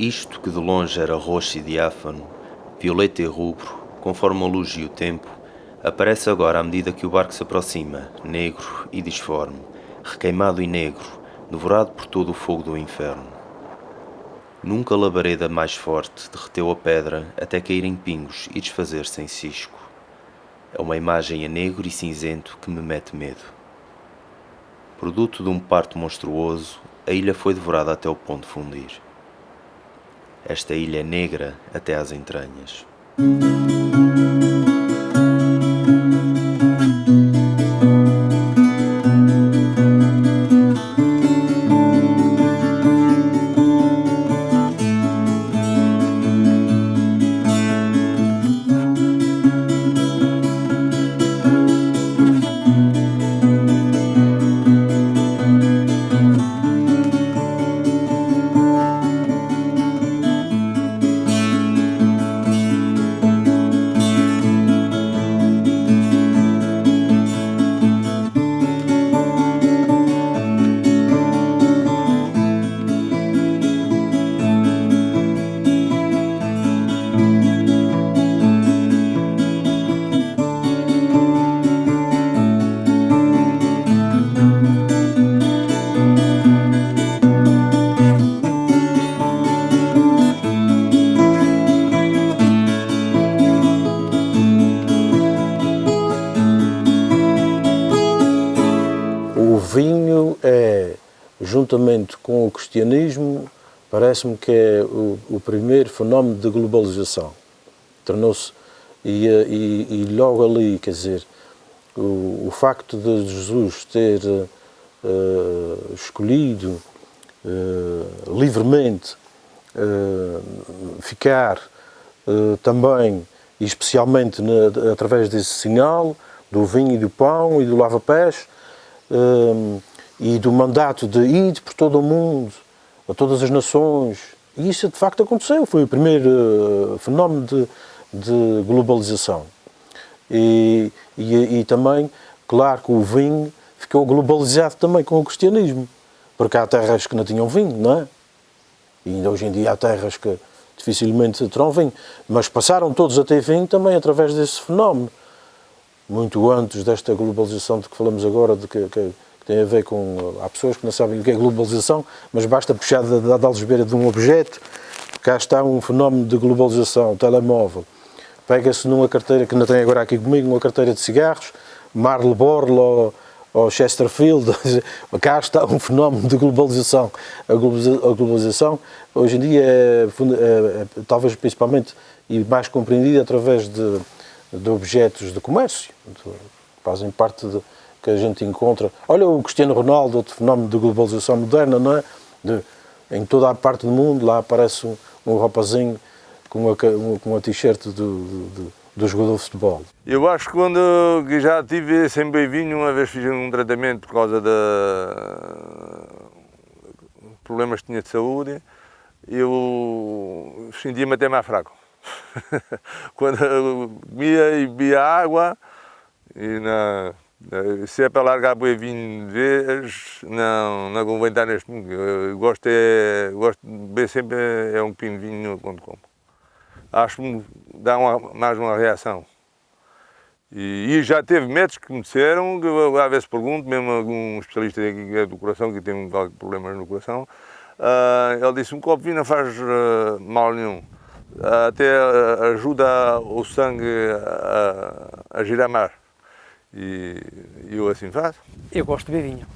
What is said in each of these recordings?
Isto que de longe era roxo e diáfano, violeta e rubro, conforme a luz e o tempo, aparece agora à medida que o barco se aproxima, negro e disforme, requeimado e negro, devorado por todo o fogo do inferno. Nunca a labareda mais forte derreteu a pedra até cair em pingos e desfazer-se em cisco. É uma imagem a negro e cinzento que me mete medo. Produto de um parto monstruoso, a ilha foi devorada até o ponto de fundir. Esta ilha é negra até às entranhas. O vinho é, juntamente com o cristianismo, parece-me que é o primeiro fenómeno de globalização. Tornou-se, e logo ali, quer dizer, o facto de Jesus ter escolhido livremente ficar também, e especialmente através desse sinal, do vinho e do pão e do lava-pés, e do mandato de ir por todo o mundo, a todas as nações. E isso de facto aconteceu, foi o primeiro fenómeno de globalização. E também, claro que o vinho ficou globalizado também com o cristianismo, porque há terras que não tinham vinho, não é? E ainda hoje em dia há terras que dificilmente terão vinho, mas passaram todos a ter vinho também através desse fenómeno. Muito antes desta globalização de que falamos agora, que tem a ver com... Há pessoas que não sabem o que é globalização, mas basta puxar da algebeira de um objeto, cá está um fenómeno de globalização, o telemóvel. Pega-se numa carteira, que não tem agora aqui comigo, uma carteira de cigarros, Marlboro ou Chesterfield, cá está um fenómeno de globalização. A globalização, hoje em dia, é talvez principalmente e mais compreendida através de objetos de comércio, fazem parte que a gente encontra. Olha o Cristiano Ronaldo, outro fenómeno de globalização moderna, não é? Em toda a parte do mundo, lá aparece um rapazinho com a t-shirt do jogador de futebol. Eu acho que quando já tive sempre vinho, uma vez fiz um tratamento por causa de problemas que tinha de saúde, eu sentia-me até mais fraco. Quando eu comia e bebia água, se é para largar para o vinho de vez, não convém estar neste mundo. Eu gosto de beber sempre um pino de vinho quando como. Acho que dá mais uma reação. E já teve médicos que me disseram, que às vezes pergunto, mesmo algum especialista do coração, que tem problemas no coração, ele disse: um copo de vinho não faz mal nenhum. Até ajuda o sangue a girar mais. E eu assim faço. Eu gosto de beber vinho.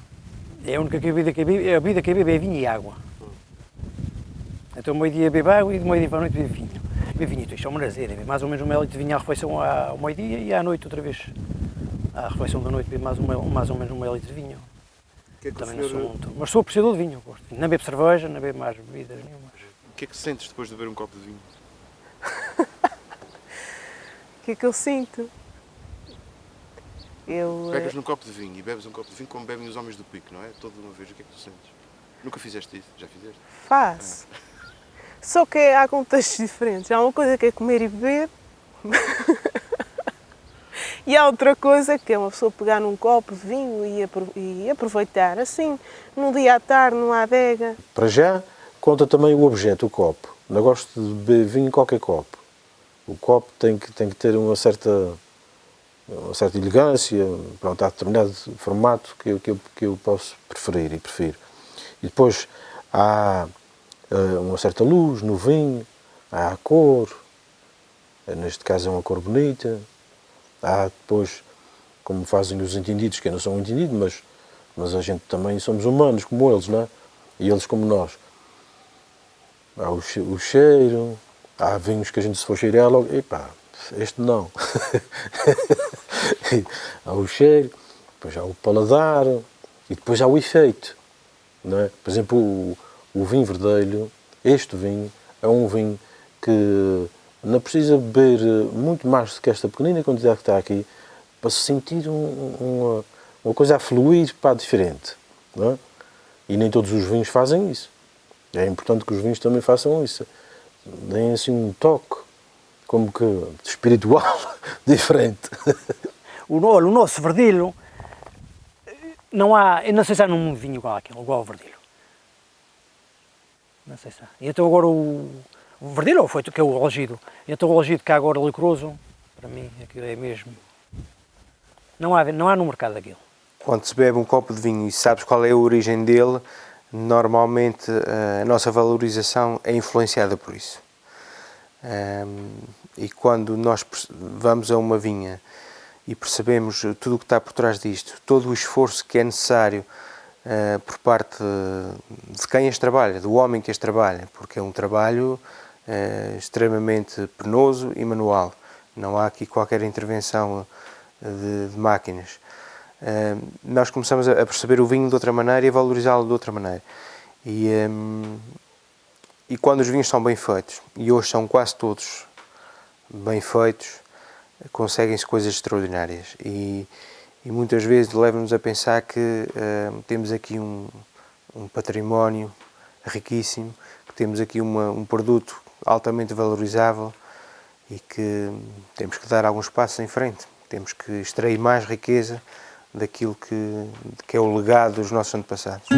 É a única bebida que eu bebo é vinho e água. Então, meio-dia bebo água e de meio-dia para a noite bebo vinho. Bebo vinho, isto é uma prazer. Bebo mais ou menos 1 litro de vinho à refeição ao meio-dia e à noite outra vez. À refeição da noite bebo mais ou menos 1 litro de vinho. Que também não sou muito... Mas sou apreciador de vinho. Gosto de vinho. Não bebo cerveja, não bebo mais bebidas nenhuma. O que é que sentes depois de beber um copo de vinho? O que é que eu sinto? Pegas num copo de vinho e bebes um copo de vinho como bebem os homens do pico, não é? Toda uma vez, o que é que tu sentes? Nunca fizeste isso? Já fizeste? Faço. Só que há contextos diferentes. Há uma coisa que é comer e beber e há outra coisa que é uma pessoa pegar num copo de vinho e aproveitar. Assim, num dia à tarde, numa adega. Para já, conta também o objeto, o copo. Não gosto de beber vinho em qualquer copo. O copo tem que ter uma certa elegância, pronto, há determinado formato que eu posso preferir e prefiro. E depois há uma certa luz no vinho, há a cor, neste caso é uma cor bonita, há depois, como fazem os entendidos, que eu não sou um entendido, mas a gente também somos humanos como eles, não é? E eles como nós. Há o cheiro, há vinhos que a gente se for cheirar logo, epá, este não. Há o cheiro, depois há o paladar e depois há o efeito, não é? Por exemplo, o vinho verdelho, este vinho, é um vinho que não precisa beber muito mais do que esta pequenina quantidade que está aqui para se sentir uma coisa a fluir para diferente, não é? E nem todos os vinhos fazem isso. É importante que os vinhos também façam isso. Deem assim um toque, como que espiritual, diferente. O nosso verdilho, eu não sei se há num vinho igual àquele, igual ao verdilho. Não sei se há. E então agora o verdilho, ou foi que é o algido. E então o algido que há agora licoroso, para mim, aquilo é mesmo. Não há no mercado aquilo. Quando se bebe um copo de vinho e sabes qual é a origem dele, normalmente a nossa valorização é influenciada por isso. E quando nós vamos a uma vinha e percebemos tudo o que está por trás disto, todo o esforço que é necessário por parte de quem as trabalha, do homem que as trabalha, porque é um trabalho extremamente penoso e manual. Não há aqui qualquer intervenção de máquinas. Nós começamos a perceber o vinho de outra maneira e a valorizá-lo de outra maneira. E quando os vinhos são bem feitos, e hoje são quase todos bem feitos, conseguem-se coisas extraordinárias. E muitas vezes leva-nos a pensar que temos aqui um património riquíssimo, que temos aqui um produto altamente valorizável e que temos que dar alguns passos em frente. Temos que extrair mais riqueza daquilo que é o legado dos nossos antepassados.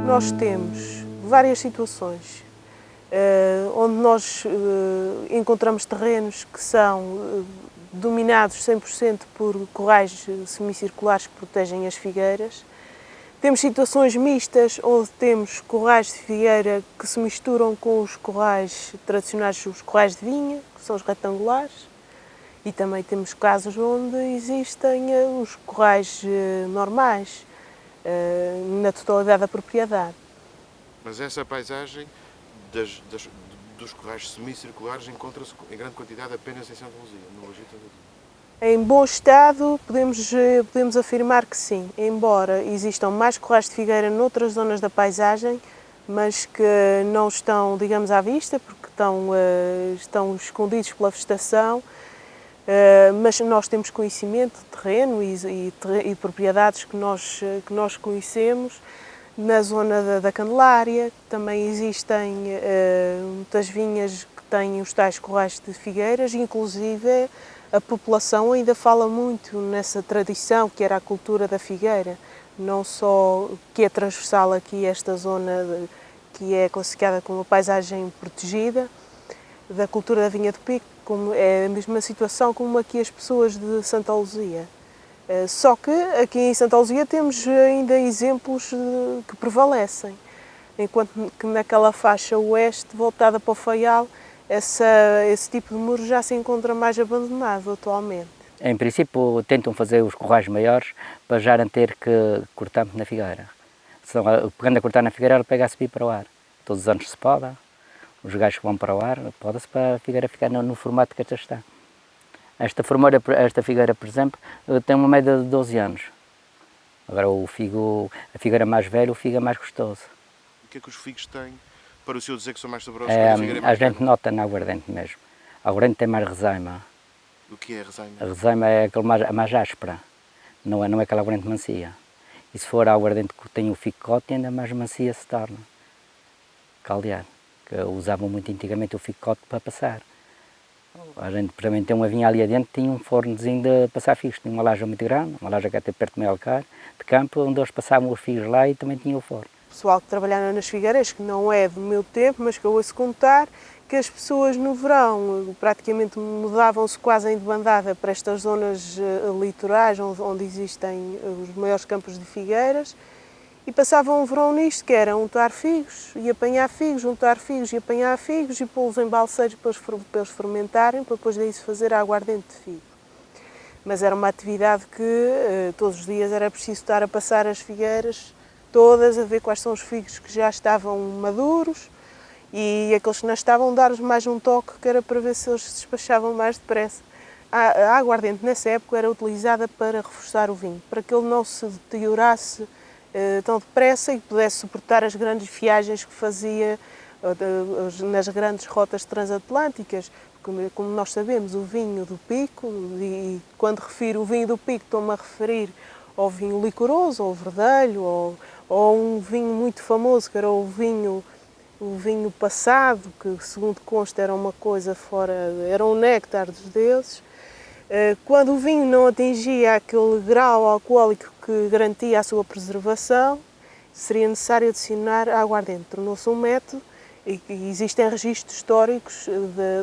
Nós temos várias situações onde nós encontramos terrenos que são dominados 100% por corrais semicirculares que protegem as figueiras. Temos situações mistas, onde temos corrais de figueira que se misturam com os corrais tradicionais, os corrais de vinha, que são os retangulares. E também temos casos onde existem os corrais normais, na totalidade da propriedade. Mas essa paisagem dos corrais semicirculares encontra-se em grande quantidade apenas em Santa Luzia, no Algito Santa Luzia. Em bom estado, podemos afirmar que sim, embora existam mais corrais de figueira noutras zonas da paisagem, mas que não estão, digamos, à vista, porque estão escondidos pela vegetação, mas nós temos conhecimento de terreno e propriedades que nós conhecemos. Na zona da Candelária também existem muitas vinhas que têm os tais corrais de figueiras, inclusive a população ainda fala muito nessa tradição que era a cultura da figueira, não só que é transversal aqui esta zona que é classificada como uma paisagem protegida, da cultura da vinha do Pico, como é a mesma situação como aqui as pessoas de Santa Luzia. Só que aqui em Santa Luzia temos ainda exemplos que prevalecem, enquanto que naquela faixa oeste, voltada para o Faial, esse tipo de muro já se encontra mais abandonado atualmente. Em princípio, tentam fazer os corrais maiores para já não ter que cortar na figueira. Se não, pegando a cortar na figueira, ela pega a subir para o ar. Todos os anos se poda, os gajos que vão para o ar, poda-se para a figueira ficar no formato que esta está. Esta figueira, por exemplo, tem uma média de 12 anos. Agora a figueira mais velha, o figo é mais gostoso. O que é que os figos têm para o senhor dizer que são mais saborosos que a figueira mais velha? A gente nota na aguardente mesmo. A aguardente tem mais resaima. O que é a resaima? A resaima é aquela mais áspera, não é aquela aguardente macia. e se for aguardente que tem o ficote, ainda mais macia se torna. Caldear, que usavam muito antigamente o ficote para passar. A gente, também tem uma vinha ali adentro, tinha um fornozinho de passar figos, tinha uma laja muito grande, uma laja que até perto do Melcar, de campo, onde eles passavam os figos lá e também tinha o forno. O pessoal que trabalhava nas figueiras, que não é do meu tempo, mas que eu ouço contar, que as pessoas no verão praticamente mudavam-se quase em debandada para estas zonas litorais, onde existem os maiores campos de figueiras, e passavam o verão nisto, que era untar figos e apanhar figos, untar figos e apanhar figos, e pô-los em balseiros para eles fermentarem, para depois daí se fazer a aguardente de figo. Mas era uma atividade que todos os dias era preciso estar a passar as figueiras todas, a ver quais são os figos que já estavam maduros, e aqueles que não estavam, dar-lhes mais um toque, que era para ver se eles se despachavam mais depressa. A aguardente nessa época era utilizada para reforçar o vinho, para que ele não se deteriorasse tão depressa e pudesse suportar as grandes viagens que fazia nas grandes rotas transatlânticas. Como nós sabemos, o vinho do Pico, e quando refiro o vinho do Pico estou-me a referir ao vinho licoroso, ao verdelho, ou um vinho muito famoso, que era o vinho passado, que segundo consta era uma coisa fora, era um néctar dos deuses. Quando o vinho não atingia aquele grau alcoólico que garantia a sua preservação, seria necessário adicionar a aguardente. Tornou-se um método e existem registros históricos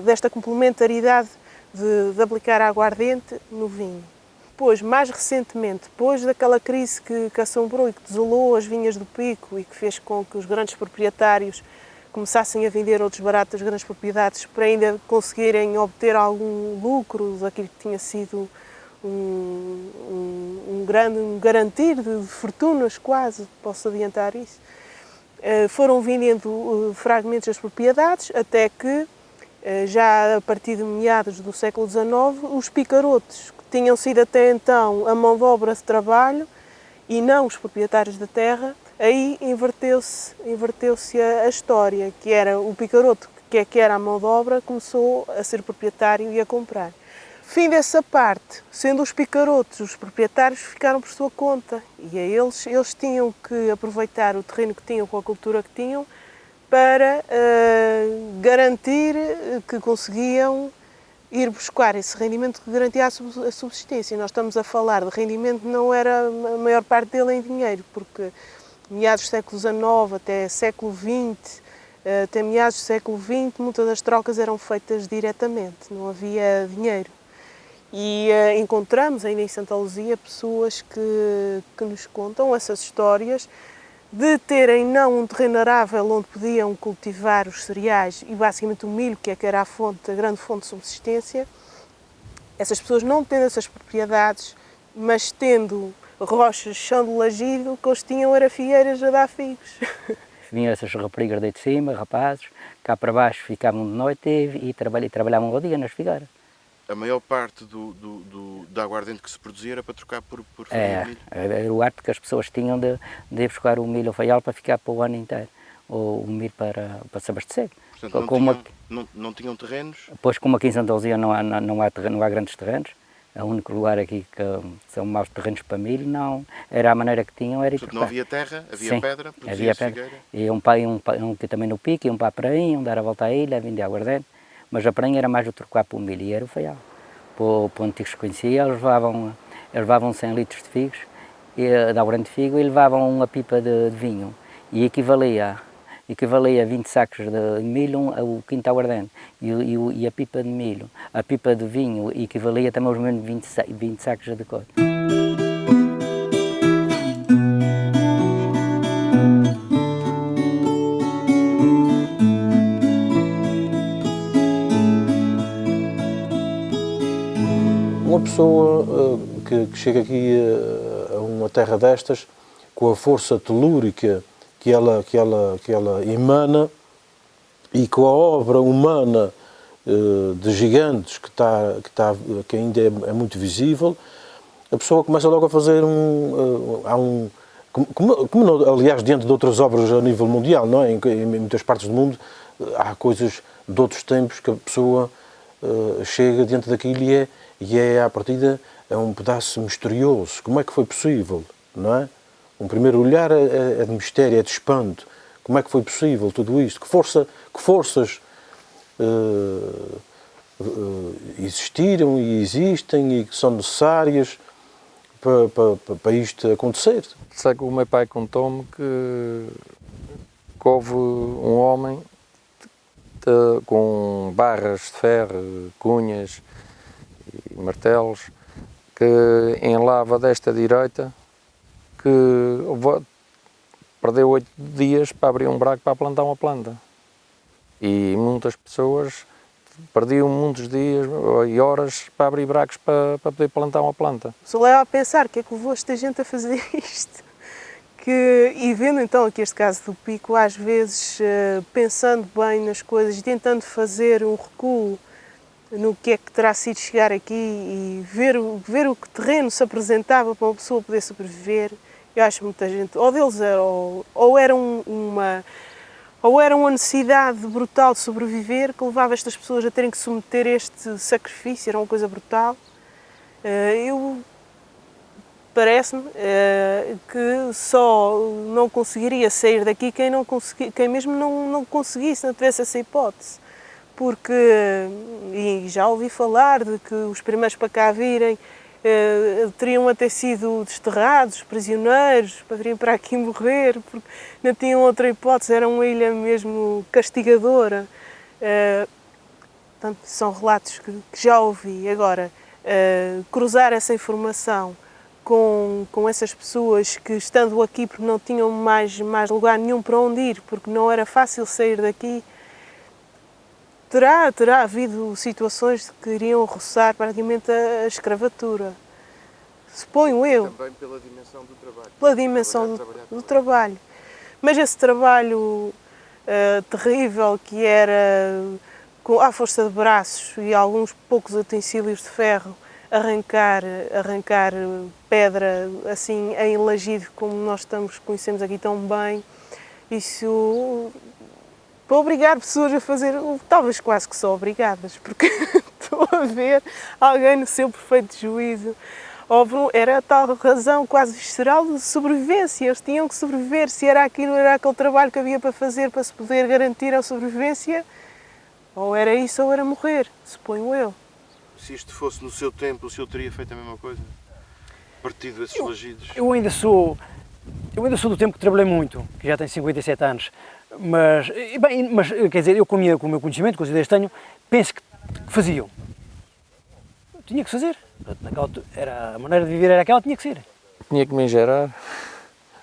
desta complementaridade de aplicar a aguardente no vinho. Depois, mais recentemente, depois daquela crise que assombrou e que desolou as vinhas do Pico e que fez com que os grandes proprietários começassem a vender outros baratos, as grandes propriedades, para ainda conseguirem obter algum lucro daquilo que tinha sido um garantir de fortunas quase, posso adiantar isso. Foram vendendo fragmentos das propriedades, até que, já a partir de meados do século XIX, os picarotes, que tinham sido até então a mão de obra de trabalho, e não os proprietários da terra, aí inverteu-se a história, que era o picaroto, que era a mão de obra, começou a ser proprietário e a comprar. Fim dessa parte, sendo os picarotos, os proprietários ficaram por sua conta, e eles tinham que aproveitar o terreno que tinham com a cultura que tinham para garantir que conseguiam ir buscar esse rendimento que garantia a subsistência. Nós estamos a falar de rendimento, não era a maior parte dele em dinheiro, porque meados do século XIX até século XX, até meados do século XX, muitas das trocas eram feitas diretamente, não havia dinheiro. E encontramos ainda em Santa Luzia pessoas que nos contam essas histórias de terem não um terreno arável onde podiam cultivar os cereais e basicamente o milho, que era a grande fonte de subsistência. Essas pessoas não tendo essas propriedades, mas tendo rochas, chão de lagido, o que eles tinham era figueiras a dar figos. Vinham essas raparigas daí de cima, rapazes, cá para baixo ficavam de noite e trabalhavam ao dia nas figueiras. A maior parte da aguardente que se produzia era para trocar por farinha de milho? Era o hábito que as pessoas tinham de ir buscar o milho ao faial para ficar para o ano inteiro, ou o milho para se abastecer. Portanto, não tinham terrenos? Pois, como aqui em Santa Luzia não há grandes terrenos, o único lugar aqui que são maus terrenos para milho, não, era a maneira que tinham, era ir trocar. Não havia terra, havia Sim, pedra, havia pedra. E um que também no pico, iam para a prainha, dar a volta à ilha, vender aguardente. Mas a prainha era mais o trocar para o milho e era o faial. Para o antigo que conhecia, eles levavam 100 litros de figos, de aguardente de figo, e levavam uma pipa de vinho. E equivalia a 20 sacos de milho o quinto aguardente. E a pipa de milho, a pipa de vinho, equivalia também aos menos 20 sacos de couro. Uma pessoa que chega aqui a uma terra destas, com a força telúrica que ela emana e com a obra humana de gigantes que ainda é muito visível, a pessoa começa logo a fazer como aliás diante de outras obras a nível mundial, não é? Em muitas partes do mundo há coisas de outros tempos que a pessoa chega diante daquilo e é à partida é um pedaço misterioso. Como é que foi possível, não é? Um primeiro olhar é de mistério, é de espanto. Como é que foi possível tudo isto? Que forças existiram e existem e que são necessárias para isto acontecer? Sei que o meu pai contou-me que houve um homem com barras de ferro, cunhas e martelos, que em lava desta direita, que perdeu 8 dias para abrir um buraco para plantar uma planta. E muitas pessoas perdiam muitos dias e horas para abrir buracos para poder plantar uma planta. Só leva a pensar que é que levou esta gente a fazer isto. E vendo então aqui este caso do Pico, às vezes pensando bem nas coisas e tentando fazer um recuo no que é que terá sido chegar aqui e ver o que terreno se apresentava para uma pessoa poder sobreviver, eu acho que muita gente, ou deles era uma necessidade brutal de sobreviver que levava estas pessoas a terem que submeter este sacrifício, era uma coisa brutal. Parece-me que só não conseguiria sair daqui quem mesmo não conseguisse, não tivesse essa hipótese. Porque, e já ouvi falar de que os primeiros para cá virem teriam até sido desterrados, prisioneiros, para virem para aqui morrer, porque não tinham outra hipótese, era uma ilha mesmo castigadora. Portanto, são relatos que já ouvi. Agora, cruzar essa informação com essas pessoas que, estando aqui porque não tinham mais lugar nenhum para onde ir, porque não era fácil sair daqui, terá havido situações que iriam roçar praticamente a escravatura. Suponho eu. Também pela dimensão do trabalho. Pela dimensão do trabalho. Mas esse trabalho terrível que era, à força de braços e alguns poucos utensílios de ferro, arrancar pedra assim em lajido, como nós conhecemos aqui tão bem, isso para obrigar pessoas a fazer, talvez quase que só obrigadas, porque estou a ver alguém no seu perfeito juízo. Era a tal razão quase visceral de sobrevivência, eles tinham que sobreviver, se era aquilo, era aquele trabalho que havia para fazer para se poder garantir a sobrevivência, ou era isso ou era morrer, suponho eu. Se isto fosse no seu tempo, o senhor teria feito a mesma coisa? Partido esses lajidos? Eu ainda sou do tempo que trabalhei muito, que já tenho 57 anos, mas quer dizer, eu com o meu conhecimento, com as ideias que tenho, penso que faziam. Tinha que fazer. A maneira de viver era aquela, tinha que ser. Tinha que me engerar.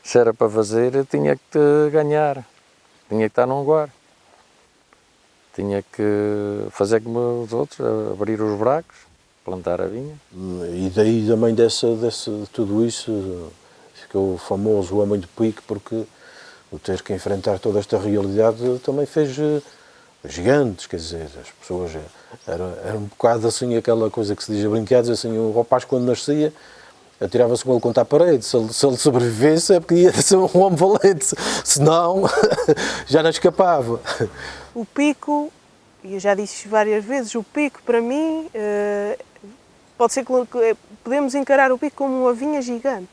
Se era para fazer, eu tinha que ganhar. Tinha que estar num lugar. Tinha que fazer como os outros, abrir os buracos, plantar a vinha. E daí também de tudo isso ficou famoso o Homem de Pico, porque o ter que enfrentar toda esta realidade também fez gigantes, quer dizer, as pessoas era um bocado assim aquela coisa que se diz a brincadeira, assim, o rapaz quando nascia atirava-se com ele contra a parede, se ele sobrevivesse é porque ia ser um homem valente, senão já não escapava. O Pico, e eu já disse várias vezes, o Pico para mim, pode ser que podemos encarar o Pico como uma vinha gigante.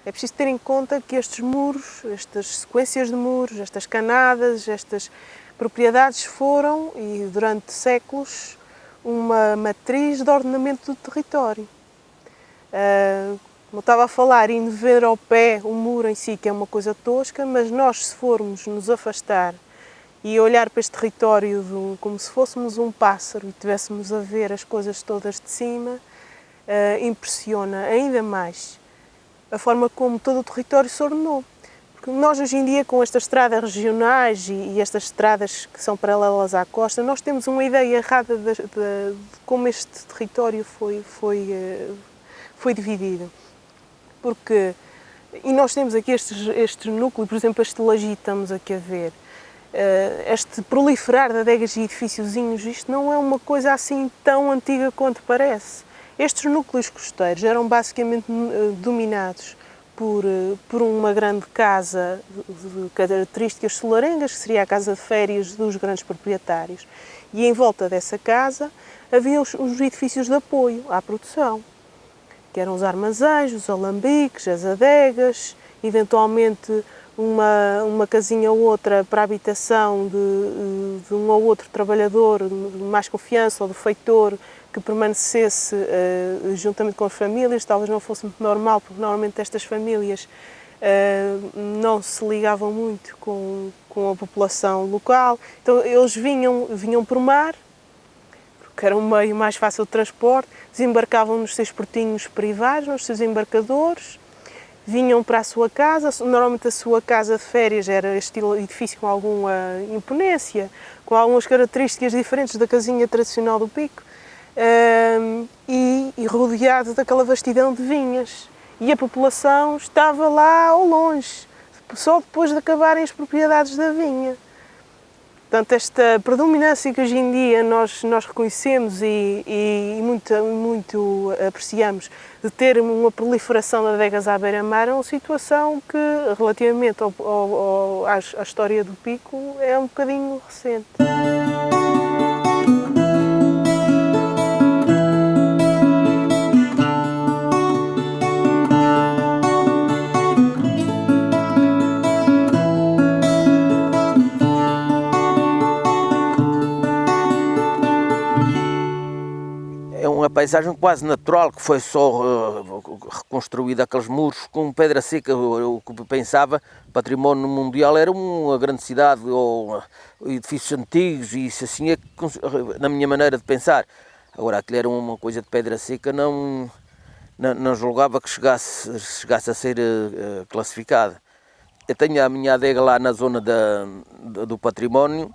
É preciso ter em conta que estes muros, estas sequências de muros, estas canadas, estas propriedades foram, e durante séculos, uma matriz de ordenamento do território. Como eu estava a falar, indo ver ao pé o muro em si, que é uma coisa tosca, mas nós, se formos nos afastar e olhar para este território como se fôssemos um pássaro e estivéssemos a ver as coisas todas de cima, impressiona ainda mais a forma como todo o território se ordenou. Porque nós hoje em dia, com estas estradas regionais e estas estradas que são paralelas à costa, nós temos uma ideia errada de como este território foi dividido. E nós temos aqui este núcleo, por exemplo, este lajido que estamos aqui a ver, este proliferar de adegas e edifíciozinhos, isto não é uma coisa assim tão antiga quanto parece. Estes núcleos costeiros eram basicamente dominados por uma grande casa de características solarengas, que seria a casa de férias dos grandes proprietários. E em volta dessa casa havia os edifícios de apoio à produção, que eram os armazéns, os alambiques, as adegas eventualmente uma casinha ou outra para a habitação de um ou outro trabalhador de mais confiança ou do feitor que permanecesse juntamente com as famílias. Talvez não fosse muito normal, porque normalmente estas famílias não se ligavam muito com a população local. Então eles vinham por mar, porque era um meio mais fácil de transporte, desembarcavam nos seus portinhos privados, nos seus embarcadores, vinham para a sua casa. Normalmente a sua casa de férias era estilo edifício com alguma imponência, com algumas características diferentes da casinha tradicional do Pico, e rodeado daquela vastidão de vinhas. E a população estava lá ao longe, só depois de acabarem as propriedades da vinha. Portanto, esta predominância que hoje em dia nós reconhecemos e muito apreciamos de ter uma proliferação de adegas à beira-mar é uma situação que, relativamente à história do Pico, é um bocadinho recente. Uma paisagem quase natural, que foi só reconstruída aqueles muros com pedra seca. O que pensava, património mundial, era uma grande cidade ou edifícios antigos, e isso assim é na minha maneira de pensar. Agora, aquilo era uma coisa de pedra seca, não julgava que chegasse a ser classificada. Eu tenho a minha adega lá na zona do património,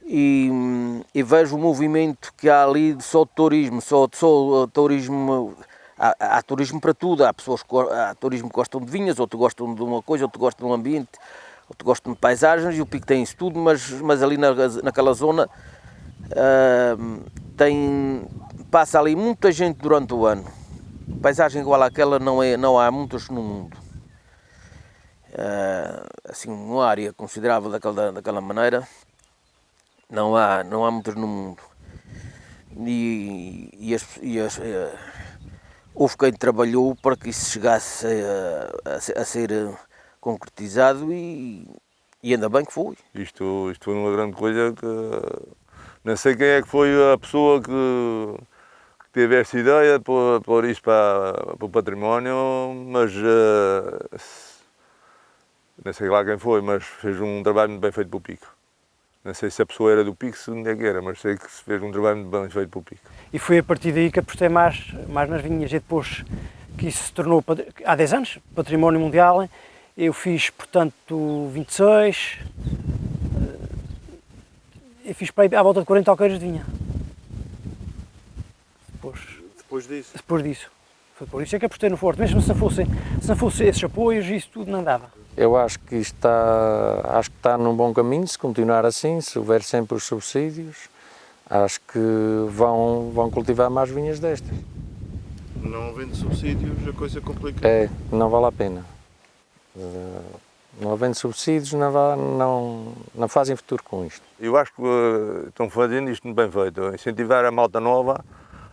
e vejo o movimento que há ali de só de turismo, só turismo. Há turismo para tudo. Há pessoas há turismo que gostam de vinhas, outros gostam de uma coisa, outros gostam de um ambiente, outros gostam de paisagens, e o Pico tem isso tudo, mas ali naquela zona passa ali muita gente durante o ano. Paisagem igual àquela não há muitas no mundo. Assim, uma área considerável daquela maneira. Não há muitas no mundo. Houve quem trabalhou para que isso chegasse a ser concretizado, e ainda bem que foi. Isto foi uma grande coisa que não sei quem é que foi a pessoa que teve essa ideia de pôr isto para o património, mas não sei lá quem foi, mas fez um trabalho muito bem feito para o Pico. Não sei se a pessoa era do Pico, se onde é que era, mas sei que se fez um trabalho muito bem feito para o Pico. E foi a partir daí que apostei mais nas vinhas, e depois que isso se tornou, há 10 anos, património mundial. Eu fiz, portanto, 26, eu fiz para aí à volta de 40 alqueires de vinha. Depois disso? Depois disso. Foi por isso é que apostei no Forte. Mesmo se não fosse esses apoios, isso tudo não dava. Eu acho que está num bom caminho, se continuar assim, se houver sempre os subsídios, acho que vão cultivar mais vinhas destas. Não havendo subsídios, a coisa complica. Não vale a pena. Não havendo subsídios, não fazem futuro com isto. Eu acho que estão fazendo isto bem feito, incentivar a malta nova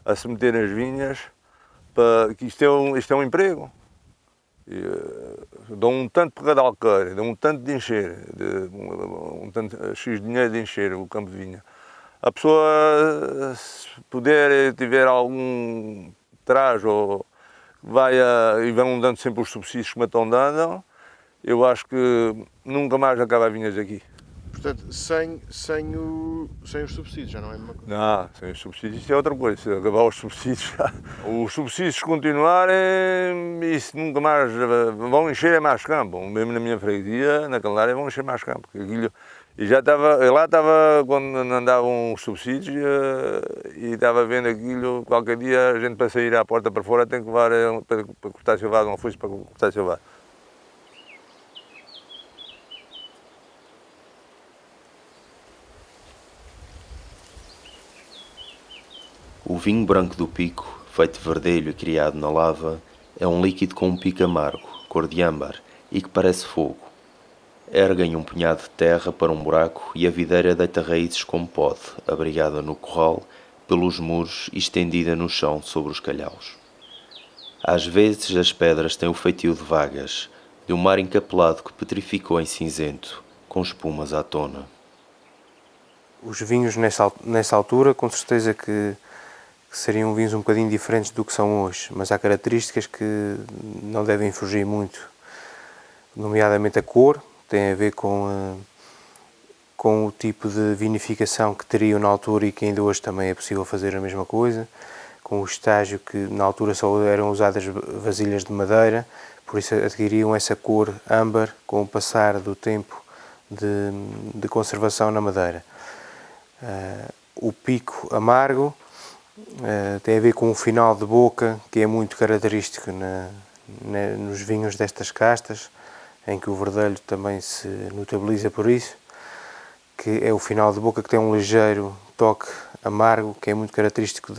a se meter nas vinhas, para que isto é um emprego. Dão um tanto por cada alqueire, dão um tanto de encher, um tanto X dinheiro de encher o campo de vinha. A pessoa, se puder, tiver algum traje, ou e vão dando sempre os subsídios que me estão dando, eu acho que nunca mais acaba a vinhas aqui. Portanto, sem os subsídios, já não é a mesma coisa? Não, sem os subsídios isso é outra coisa. Se acabar os subsídios continuarem, isso nunca mais vão encher mais campo. Mesmo na minha freguesia, naquela área, vão encher mais campo. E já lá estava, quando andavam os subsídios, e estava vendo aquilo, qualquer dia a gente para sair à porta para fora tem que levar para cortar silvado, uma foice para cortar silvado. O vinho branco do Pico, feito verdelho e criado na lava, é um líquido com um pico amargo, cor de âmbar, e que parece fogo. Erguem um punhado de terra para um buraco e a videira deita raízes como pode, abrigada no corral, pelos muros e estendida no chão sobre os calhaus. Às vezes as pedras têm o feitio de vagas, de um mar encapelado que petrificou em cinzento, com espumas à tona. Os vinhos nessa altura, com certeza que seriam vinhos um bocadinho diferentes do que são hoje, mas há características que não devem fugir muito, nomeadamente a cor, tem a ver com o tipo de vinificação que teriam na altura e que ainda hoje também é possível fazer a mesma coisa, com o estágio que na altura só eram usadas vasilhas de madeira, por isso adquiriam essa cor âmbar com o passar do tempo de conservação na madeira. O pico amargo tem a ver com o final de boca, que é muito característico nos vinhos destas castas, em que o verdelho também se notabiliza por isso, que é o final de boca que tem um ligeiro toque amargo, que é muito característico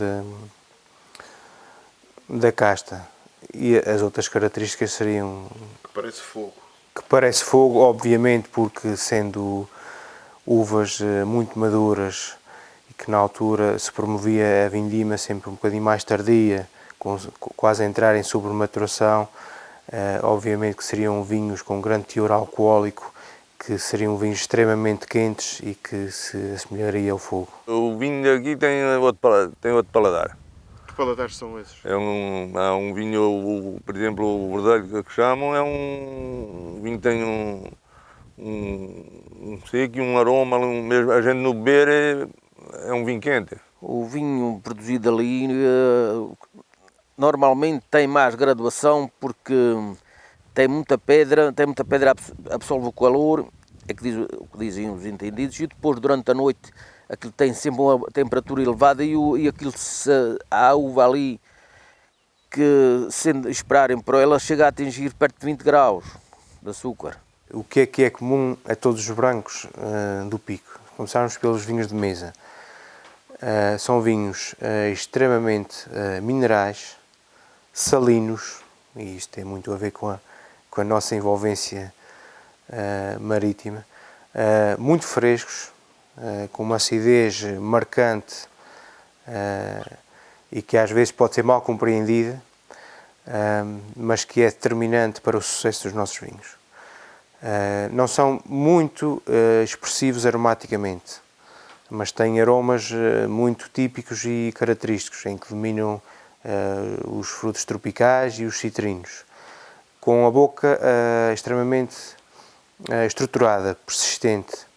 da casta. E as outras características seriam... Que parece fogo. Que parece fogo, obviamente, porque sendo uvas muito maduras e que na altura se promovia a vindima sempre um bocadinho mais tardia, quase a entrar em sobrematuração, obviamente que seriam vinhos com grande teor alcoólico, que seriam vinhos extremamente quentes e que se assemelharia ao fogo. O vinho aqui tem outro paladar. Que paladares são esses? É um vinho, por exemplo, o verdelho que chamam, é um vinho que tem um seco e um aroma, mesmo a gente no beber é um vinho quente. O vinho produzido ali normalmente tem mais graduação porque tem muita pedra, absorve o calor, é o que dizem os entendidos, e depois durante a noite aquilo tem sempre uma temperatura elevada e aquilo, a uva ali, que sendo esperarem por ela, chega a atingir perto de 20 graus de açúcar. O que é comum a todos os brancos do Pico? Começarmos pelos vinhos de mesa. São vinhos extremamente minerais, salinos, e isto tem muito a ver com a nossa envolvência marítima, muito frescos, com uma acidez marcante e que às vezes pode ser mal compreendida, mas que é determinante para o sucesso dos nossos vinhos. Não são muito expressivos aromaticamente, mas têm aromas muito típicos e característicos, em que dominam os frutos tropicais e os citrinos, com a boca extremamente estruturada, persistente.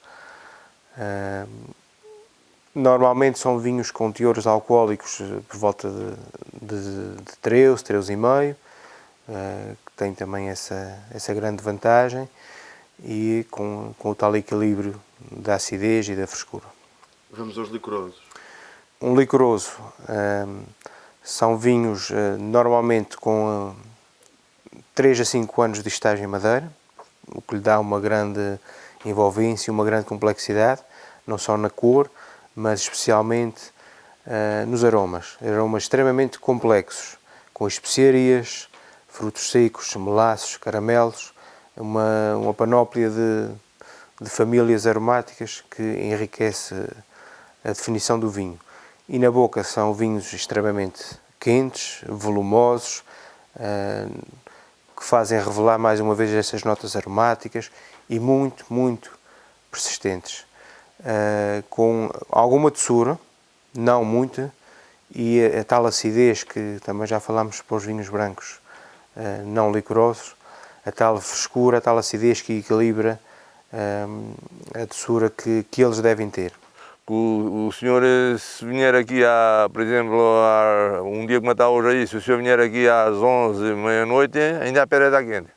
Normalmente são vinhos com teores alcoólicos por volta de 13,5, que tem também essa grande vantagem, e com o tal equilíbrio da acidez e da frescura. Vamos aos licorosos. Um licoroso são vinhos normalmente com 3 a 5 anos de estágio em madeira, o que lhe dá uma grande envolvência, uma grande complexidade, não só na cor, mas especialmente nos aromas. Aromas extremamente complexos, com especiarias, frutos secos, melaços, caramelos, uma panóplia de famílias aromáticas que enriquece a definição do vinho. E na boca são vinhos extremamente quentes, volumosos, que fazem revelar mais uma vez essas notas aromáticas e muito, muito persistentes. Com alguma doçura, não muita, e a tal acidez que também já falámos para os vinhos brancos não licorosos, a tal frescura, a tal acidez que equilibra a doçura que eles devem ter. O senhor, se vier aqui, por exemplo, um dia como está hoje aí, se o senhor vier aqui às 11, meia-noite, ainda a pedra está quente.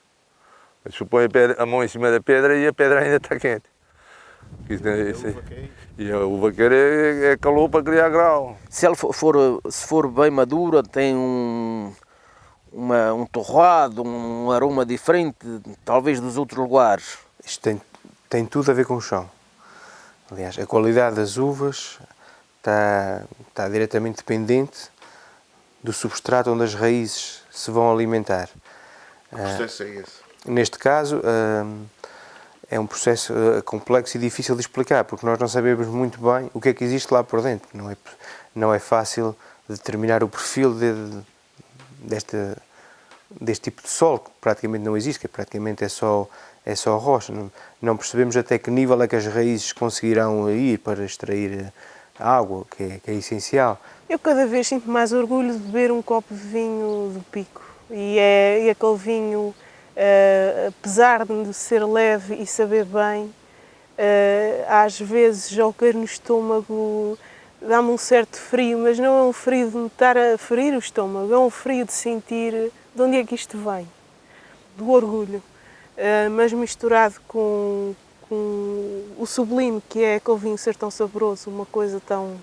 Se põe a mão em cima da pedra e a pedra ainda está quente. E a uva queira é calor para criar grau. Se ela for bem madura, tem um torrado, um aroma diferente, talvez dos outros lugares. Isto tem tudo a ver com o chão. Aliás, a qualidade das uvas está diretamente dependente do substrato onde as raízes se vão alimentar. Que processo é esse? Neste caso, é um processo complexo e difícil de explicar, porque nós não sabemos muito bem o que é que existe lá por dentro. Não é fácil determinar o perfil deste tipo de solo, que praticamente não existe, que praticamente é só rocha. Não percebemos até que nível é que as raízes conseguirão ir para extrair a água, que é essencial. Eu cada vez sinto mais orgulho de beber um copo de vinho do Pico. E aquele vinho, apesar de ser leve e saber bem, às vezes ao cair no estômago dá-me um certo frio, mas não é um frio de me estar a ferir o estômago, é um frio de sentir de onde é que isto vem, do orgulho, mas misturado com o sublime que é aquele vinho ser tão saboroso, uma coisa tão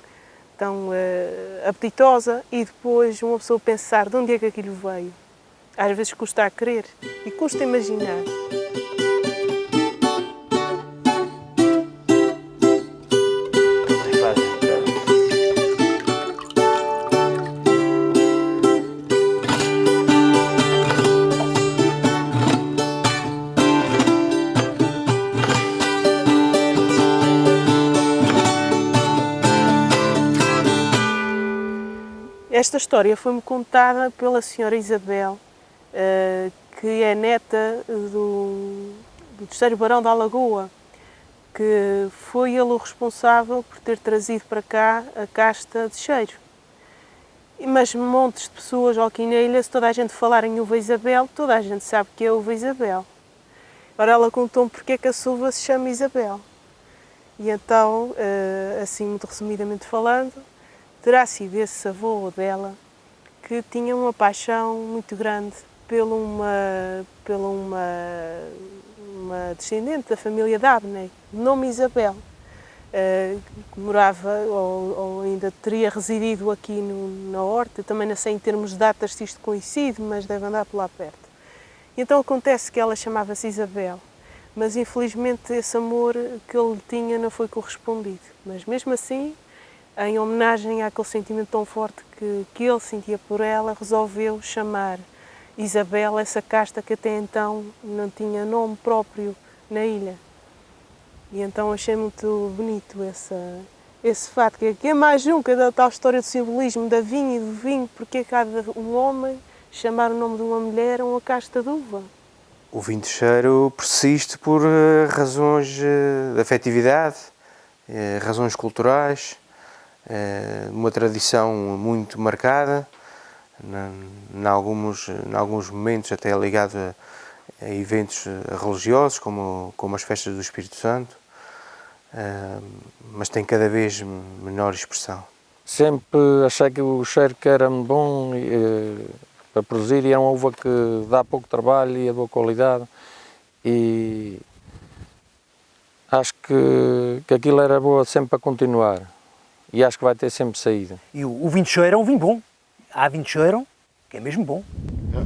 apetitosa, e depois uma pessoa pensar de onde é que aquilo veio. Às vezes custa a crer e custa a imaginar. Esta história foi-me contada pela senhora Isabel, que é neta do terceiro barão da Alagoa, que foi ele o responsável por ter trazido para cá a casta de cheiro. Mas montes de pessoas aqui na ilha, se toda a gente falar em uva Isabel, toda a gente sabe que é uva Isabel. Ora, ela contou-me porque é que a uva se chama Isabel. E então, assim muito resumidamente falando, terá sido esse avô dela que tinha uma paixão muito grande pela uma descendente da família de Abney, de nome Isabel, que morava ou ainda teria residido aqui na Horta. Eu também não sei em termos de datas se isto coincide, mas deve andar por lá perto. E então acontece que ela chamava-se Isabel, mas infelizmente esse amor que ele tinha não foi correspondido. Mas mesmo assim, em homenagem àquele sentimento tão forte que ele sentia por ela, resolveu chamar Isabel essa casta que até então não tinha nome próprio na ilha. E então achei muito bonito esse fato, que é mais um, que da tal história do simbolismo da vinha e do vinho, porque é cada um homem chamar o nome de uma mulher a uma casta de uva. O vinho de cheiro persiste por razões de afetividade, razões culturais, uma tradição muito marcada, em alguns momentos até ligado a eventos religiosos, como as festas do Espírito Santo, mas tem cada vez menor expressão. Sempre achei que o cheiro que era bom para produzir, e é uma uva que dá pouco trabalho e é de boa qualidade, e acho que aquilo era boa sempre para continuar, e acho que vai ter sempre saída. E o vinho de cheiro é um vinho bom. Há vinho de cheiro que é mesmo bom.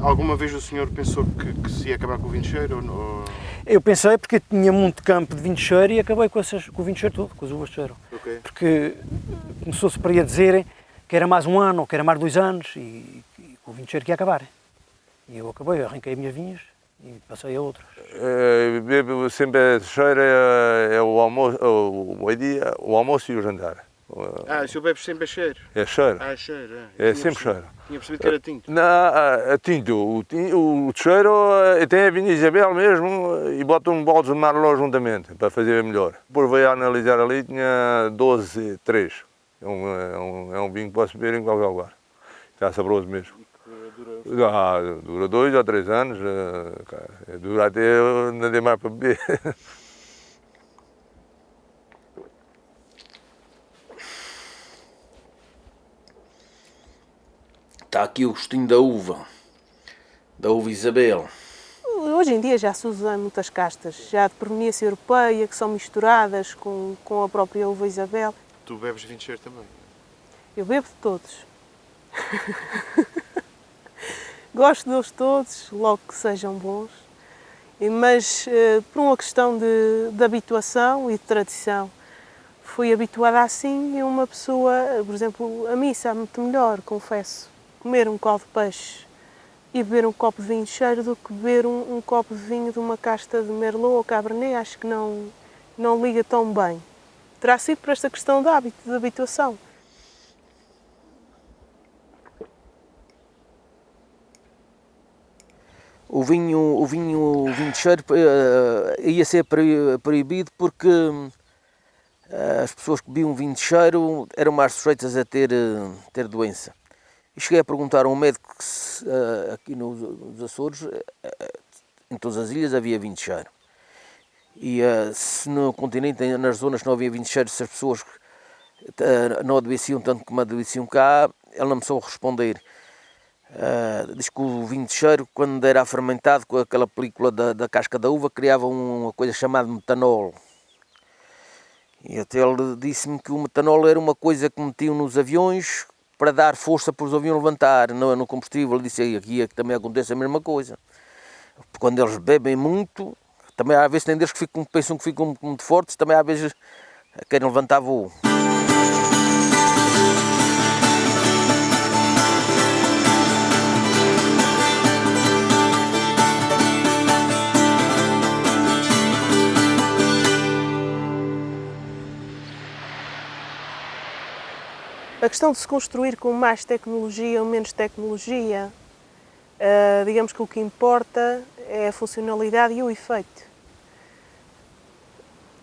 Alguma vez o senhor pensou que se ia acabar com o vinho de cheiro? Ou... Eu pensei porque tinha muito campo de vinho de cheiro e acabei com o vinho de cheiro todo, com as uvas de cheiro. Okay. Porque começou-se para aí a dizerem que era mais um ano ou que era mais 2 anos e o vinho de cheiro que ia acabar. E eu acabei, arranquei as minhas vinhas e passei a outras. Bebo sempre cheiro, é o almoço, o almoço e o jantar. o senhor bebe sempre a cheiro? É cheiro. É cheiro, é sempre cheiro. Tinha percebido que era tinto? Não, a tinto. O cheiro tem a vinha Isabel mesmo e bota um balde de Marlot juntamente para fazer melhor. Depois veio a analisar ali, tinha 12,3. É um vinho que posso beber em qualquer lugar. Está saboroso mesmo. Dura 2 ou 3 anos. Dura até não ter mais para beber. Está aqui o gostinho da uva Isabel. Hoje em dia já se usa muitas castas, já de proveniência europeia, que são misturadas com a própria uva Isabel. Tu bebes vinho de cheiro também? Eu bebo de todos. Gosto deles todos, logo que sejam bons, mas por uma questão de habituação e de tradição. Fui habituada assim e uma pessoa, por exemplo, a mim sabe muito melhor, confesso, comer um caldo de peixe e beber um copo de vinho de cheiro do que beber um copo de vinho de uma casta de Merlot ou Cabernet. Acho que não liga tão bem. Terá sido por esta questão de hábito, de habituação. o vinho de cheiro ia ser proibido porque as pessoas que bebiam vinho de cheiro eram mais sujeitas a ter doença. E cheguei a perguntar a um médico que aqui nos Açores, em todas as ilhas, havia vinho de cheiro. E se no continente, nas zonas que não havia vinho de cheiro, se as pessoas não adoeciam tanto como adoeciam cá, ele não me soube responder. Diz que o vinho de cheiro, quando era fermentado com aquela película da casca da uva, criava uma coisa chamada metanol. E até ele disse-me que o metanol era uma coisa que metiam nos aviões para dar força para os aviões levantar no combustível. Ele disse aqui também acontece a mesma coisa. Quando eles bebem muito, também há vezes tem deles que pensam que ficam muito fortes, também há vezes querem levantar voo. A questão de se construir com mais tecnologia ou menos tecnologia, digamos que o que importa é a funcionalidade e o efeito.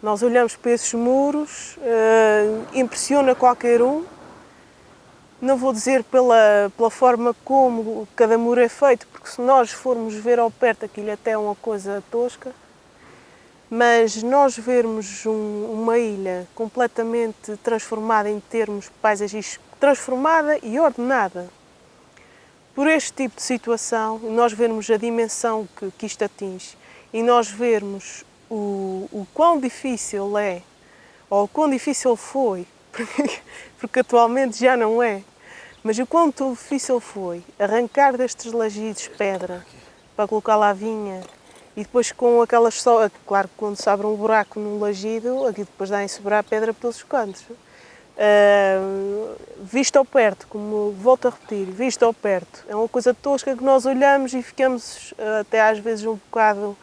Nós olhamos para esses muros, impressiona qualquer um, não vou dizer pela forma como cada muro é feito, porque se nós formos ver ao perto aquilo até é uma coisa tosca, mas nós vermos uma ilha completamente transformada em termos paisagísticos, transformada e ordenada por este tipo de situação, nós vermos a dimensão que isto atinge e nós vermos o quão difícil é, ou o quão difícil foi, porque atualmente já não é, mas o quão difícil foi arrancar destes lajidos pedra para colocar lá a vinha. E depois com aquelas só, claro que quando se abre um buraco no lajido, aqui depois dá em sobrar pedra por todos os cantos. Visto ao perto, como volto a repetir, visto ao perto, é uma coisa tosca que nós olhamos e ficamos até às vezes um bocado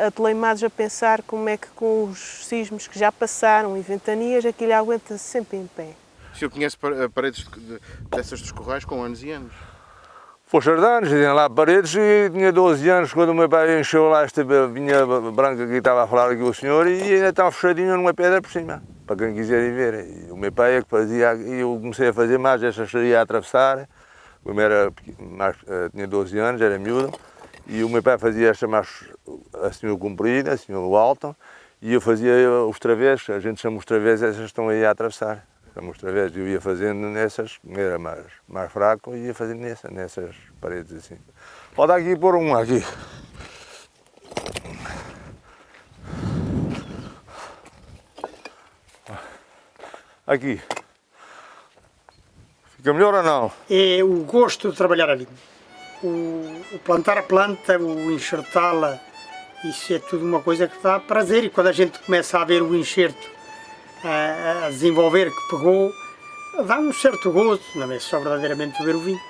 ateleimados a pensar como é que com os sismos que já passaram e ventanias, aquilo aguenta sempre em pé. O senhor conhece paredes dessas dos corrais com anos e anos? Forças de anos, tinha lá paredes e tinha 12 anos quando o meu pai encheu lá esta vinha branca que estava a falar aqui o senhor e ainda estava fechadinho numa pedra por cima, para quem quiser ir ver. E o meu pai é que fazia, e eu comecei a fazer mais esta seria a atravessar, o meu tinha 12 anos, era miúdo, e o meu pai fazia esta mais assim o comprida, assim o alto, e eu fazia os travessos, a gente chama os travessos, essas estão aí a atravessar. Eu ia fazendo nessas, era mais fraco, e ia fazendo nessas paredes assim. Pode aqui pôr um aqui. Aqui. Fica melhor ou não? É o gosto de trabalhar a vinha. O plantar a planta, o enxertá-la, isso é tudo uma coisa que dá prazer. E quando a gente começa a ver o enxerto a desenvolver, que pegou, dá um certo gozo, não é só verdadeiramente ver o vinho.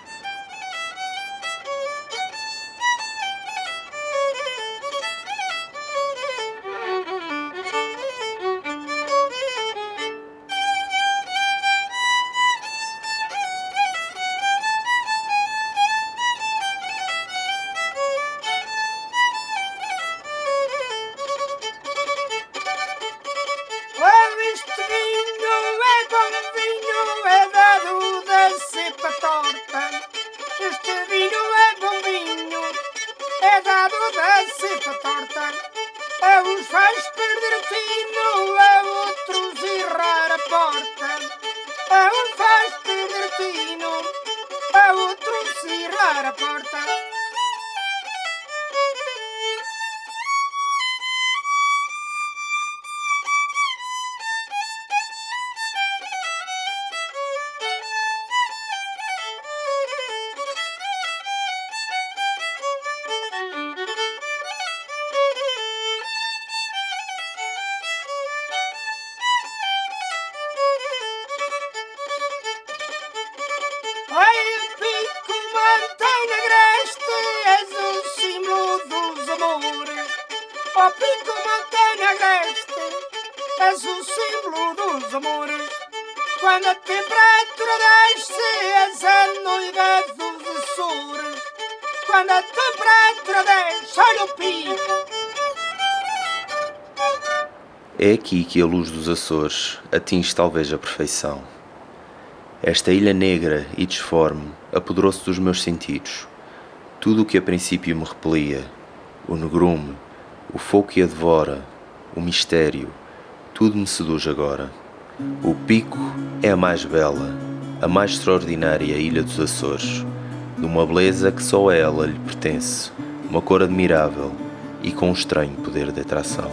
Quando a temperatura desce, és a noiva dos Açores. quando a temperatura desce, olha o pico. É aqui que a luz dos Açores atinge talvez a perfeição. Esta ilha negra e disforme apoderou-se dos meus sentidos. Tudo o que a princípio me repelia, o negrume, o fogo que a devora, o mistério, tudo me seduz agora. O Pico é a mais bela, a mais extraordinária ilha dos Açores, de uma beleza que só a ela lhe pertence, uma cor admirável e com um estranho poder de atração.